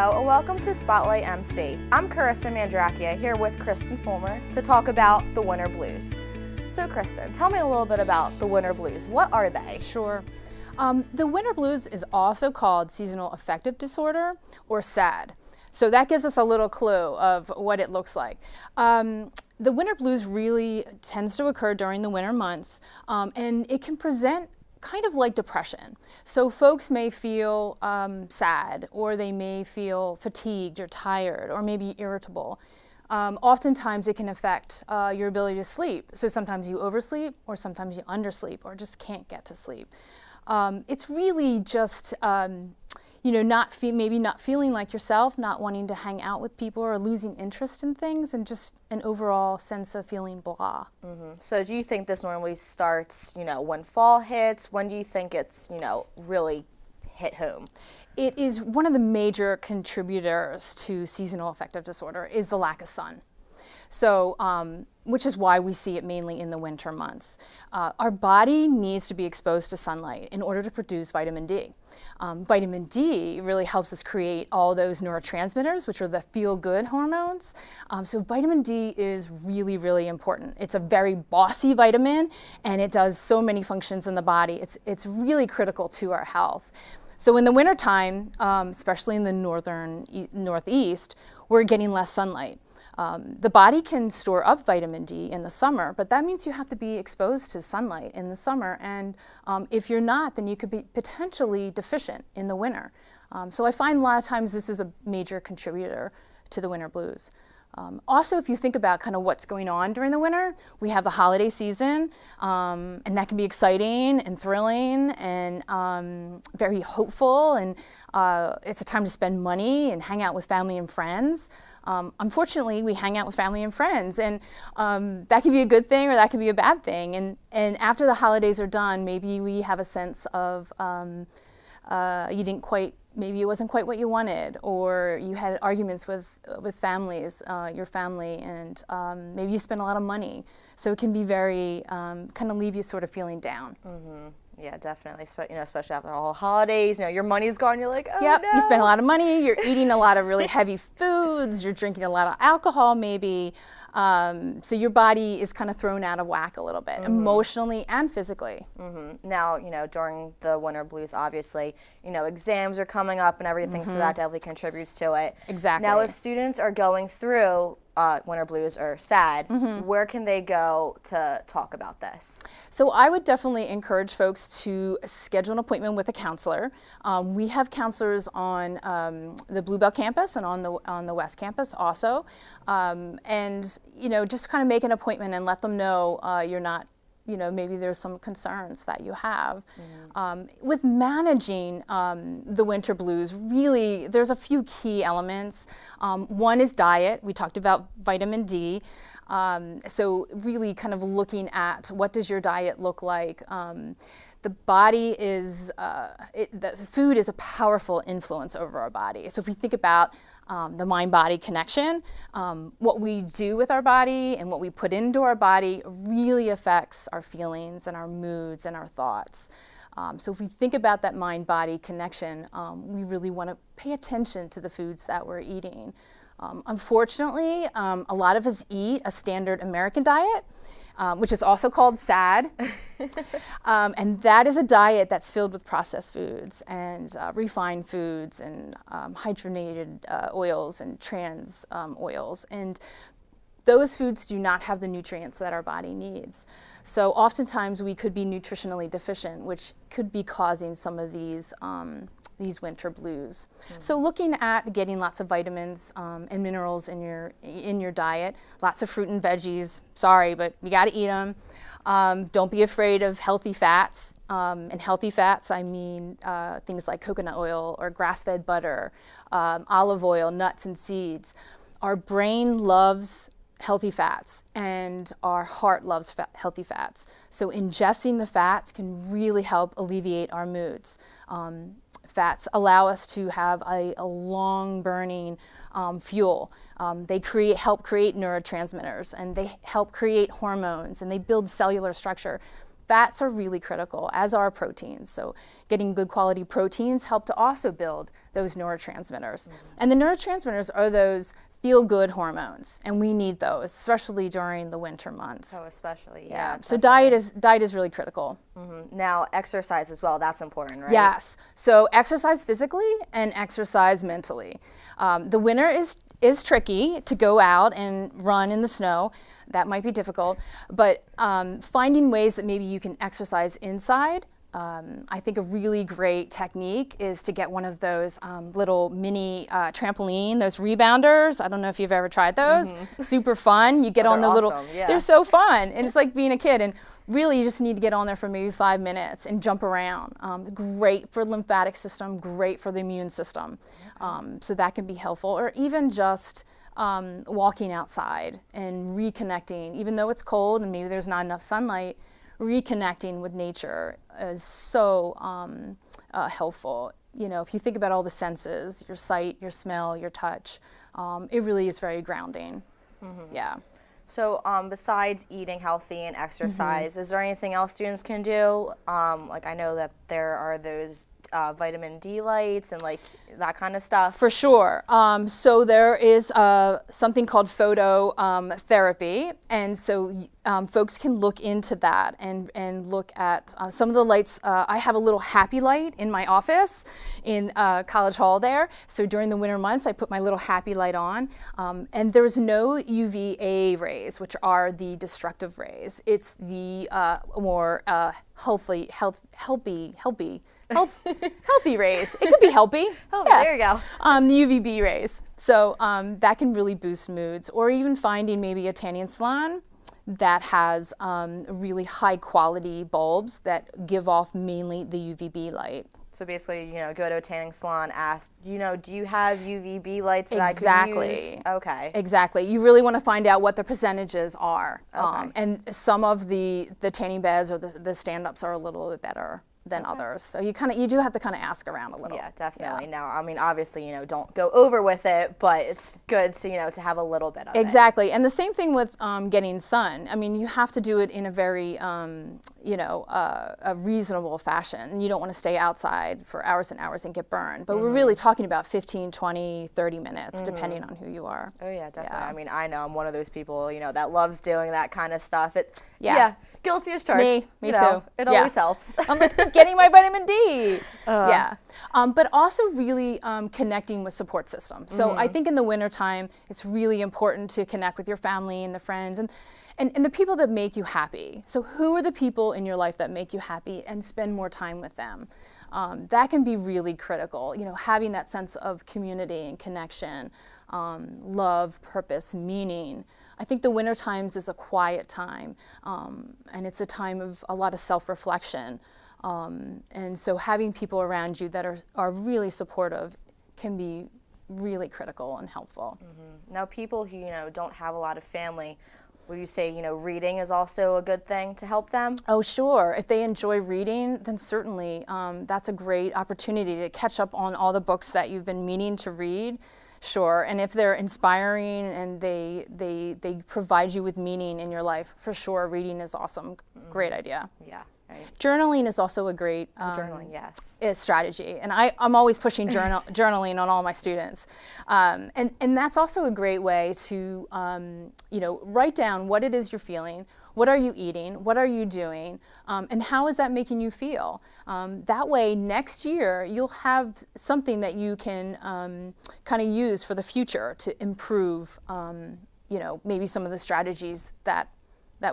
Hello and welcome to Spotlight MC. I'm Carissa Mandrakia here with Kristen Fulmer to talk about the winter blues. So Kristen, tell me a little bit about the winter blues. What are they? Sure. The winter blues is also called seasonal affective disorder or SAD. So that gives us a little clue of what it looks like. The winter blues really tends to occur during the winter months, and it can present kind of like depression. So folks may feel sad, or they may feel fatigued or tired, or maybe irritable. Oftentimes it can affect your ability to sleep. So sometimes you oversleep, or sometimes you undersleep, or just can't get to sleep. It's really just maybe not feeling like yourself, not wanting to hang out with people, or losing interest in things, and just an overall sense of feeling blah. Mm-hmm. So do you think this normally starts, when fall hits? When do you think it's, really hit home? It is one of the major contributors to seasonal affective disorder is the lack of sun. So, which is why we see it mainly in the winter months. Our body needs to be exposed to sunlight in order to produce vitamin D. Vitamin D really helps us create all those neurotransmitters, which are the feel-good hormones. So vitamin D is really, really important. It's a very bossy vitamin, and it does so many functions in the body. It's really critical to our health. So in the wintertime, especially in the northeast, we're getting less sunlight. The body can store up vitamin D in the summer, but that means you have to be exposed to sunlight in the summer, and if you're not, then you could be potentially deficient in the winter. So I find a lot of times this is a major contributor to the winter blues. Also, if you think about kind of what's going on during the winter, we have the holiday season, and that can be exciting and thrilling and very hopeful, and it's a time to spend money and hang out with family and friends. Unfortunately, we hang out with family and friends, and that can be a good thing or that can be a bad thing. And after the holidays are done, maybe we have a sense of maybe it wasn't quite what you wanted, or you had arguments with families, your family, and maybe you spent a lot of money. So it can be very, kind of leave you sort of feeling down. Mm-hmm. Yeah, definitely. Especially after all holidays, your money's gone. You're like, oh yep, no. You spend a lot of money. You're eating a lot of really heavy foods. You're drinking a lot of alcohol, maybe. So your body is kind of thrown out of whack a little bit, mm-hmm. emotionally and physically. Mm-hmm. Now, during the winter blues, obviously, exams are coming up and everything, mm-hmm. so that definitely contributes to it. Exactly. Now, if students are going through winter blues or SAD, mm-hmm. where can they go to talk about this? So I would definitely encourage folks to schedule an appointment with a counselor. We have counselors on the Bluebell campus and on the West campus also. And just kind of make an appointment and let them know you're not, maybe there's some concerns that you have. Mm-hmm. With managing the winter blues, really, there's a few key elements. One is diet. We talked about vitamin D. So really kind of looking at what does your diet look like. The body is, the food is a powerful influence over our body. So if we think about the mind-body connection, what we do with our body and what we put into our body really affects our feelings and our moods and our thoughts. So if we think about that mind-body connection, we really want to pay attention to the foods that we're eating. Unfortunately, a lot of us eat a standard American diet, which is also called SAD. And that is a diet that's filled with processed foods and refined foods and hydrogenated oils and trans oils. And those foods do not have the nutrients that our body needs. So oftentimes we could be nutritionally deficient, which could be causing some of these winter blues. Mm-hmm. So looking at getting lots of vitamins and minerals in your diet, lots of fruit and veggies. Sorry, but you got to eat them. Don't be afraid of healthy fats. And healthy fats, I mean things like coconut oil or grass-fed butter, olive oil, nuts and seeds. Our brain loves healthy fats, and our heart loves healthy fats. So ingesting the fats can really help alleviate our moods. Fats allow us to have a long-burning fuel. They help create neurotransmitters, and they help create hormones, and they build cellular structure. fats are really critical, as are proteins. So getting good quality proteins help to also build those neurotransmitters. And the neurotransmitters are those feel-good hormones, and we need those, especially during the winter months. Oh, especially, yeah. So diet is really critical. Now, exercise as well, that's important, right? Yes. So exercise physically and exercise mentally. The winter is tricky to go out and run in the snow. That might be difficult, but finding ways that maybe you can exercise inside. I think a really great technique is to get one of those little mini trampoline, those rebounders. I don't know if you've ever tried those. Super fun. You get on the little, yeah. They're so fun. And it's like being a kid. And really, you just need to get on there for maybe 5 minutes and jump around. Great for lymphatic system, great for the immune system. So that can be helpful. Or even just walking outside and reconnecting, even though it's cold and maybe there's not enough sunlight. Reconnecting with nature is so helpful. You know, if you think about all the senses, your sight, your smell, your touch, it really is very grounding. Yeah. So besides eating healthy and exercise, is there anything else students can do? Like I know that there are those vitamin D lights and like that kind of stuff. For sure. So there is something called phototherapy, and so folks can look into that and look at some of the lights. I have a little happy light in my office in College Hall there. So during the winter months, I put my little happy light on, and there's no UVA rays, which are the destructive rays. It's the more healthy rays. It could be healthy. Yeah. There you go. The UVB rays. So that can really boost moods. Or even finding maybe a tanning salon that has really high quality bulbs that give off mainly the UVB light. So basically, go to a tanning salon, ask, do you have UVB lights that Exactly. I could use? Okay. Exactly. You really want to find out what the percentages are. Okay. And some of the tanning beds or the stand-ups are a little bit better than others. So you do have to kind of ask around a little. Yeah, definitely. Now, I mean, obviously, don't go over with it, but it's good to, to have a little bit of it. Exactly. And the same thing with getting sun. I mean, you have to do it in a very, a reasonable fashion. You don't want to stay outside for hours and hours and get burned. But we're really talking about 15, 20, 30 minutes, depending on who you are. Oh, yeah, definitely. Yeah. I mean, I know I'm one of those people, that loves doing that kind of stuff. Yeah. Guilty as charged. Me too. It always helps. I'm like, getting my vitamin D. Yeah. But also really connecting with support systems. So I think in the wintertime, it's really important to connect with your family and the friends and the people that make you happy. So who are the people in your life that make you happy, and spend more time with them. That can be really critical, having that sense of community and connection, love, purpose, meaning. I think the winter times is a quiet time, and it's a time of a lot of self-reflection. And so having people around you that are really supportive can be really critical and helpful. Now, people who, don't have a lot of family, would you say, reading is also a good thing to help them? Oh, sure. If they enjoy reading, then certainly that's a great opportunity to catch up on all the books that you've been meaning to read. Sure. And if they're inspiring and they provide you with meaning in your life, for sure, reading is awesome. Great idea. Yeah. Right. Journaling is also a great journaling, yes. strategy. And I'm always pushing journaling on all my students. And that's also a great way to, write down what it is you're feeling, what are you eating, what are you doing, and how is that making you feel? That way, next year, you'll have something that you can kind of use for the future to improve, maybe some of the strategies that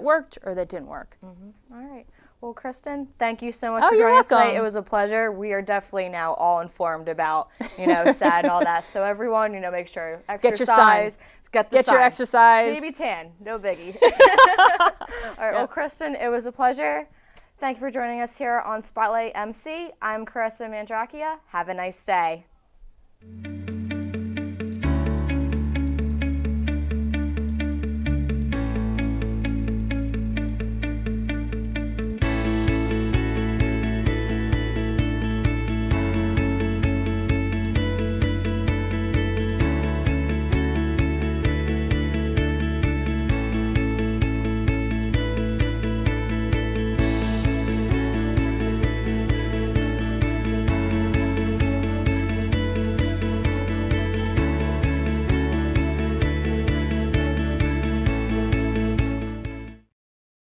worked or that didn't work. All right. Well, Kristen, thank you so much for you're joining us welcome. today. It was a pleasure. We are definitely now all informed about, SAD and all that. So everyone, make sure exercise. Get your exercise. Maybe tan. No biggie. All right. Well, Kristen, it was a pleasure. Thank you for joining us here on Spotlight MC. I'm Carissa Mandrakia. Have a nice day.